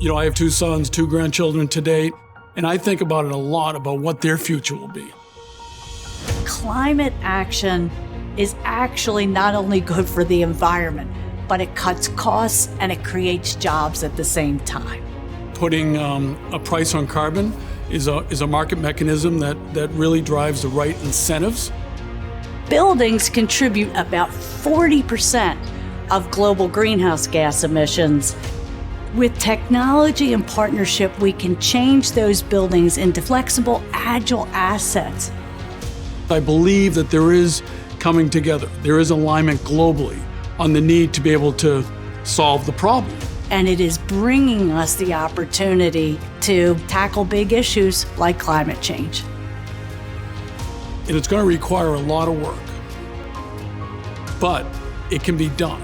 You know, I have 2 sons, 2 grandchildren to date, and I think about it a lot about what their future will be. Climate action is actually not only good for the environment, but it cuts costs and it creates jobs at the same time. Putting a price on carbon is a market mechanism that really drives the right incentives. Buildings contribute about 40% of global greenhouse gas emissions. With technology and partnership, we can change those buildings into flexible, agile assets. I believe that there is coming together. There is alignment globally on the need to be able to solve the problem. And it is bringing us the opportunity to tackle big issues like climate change. And it's going to require a lot of work, but it can be done.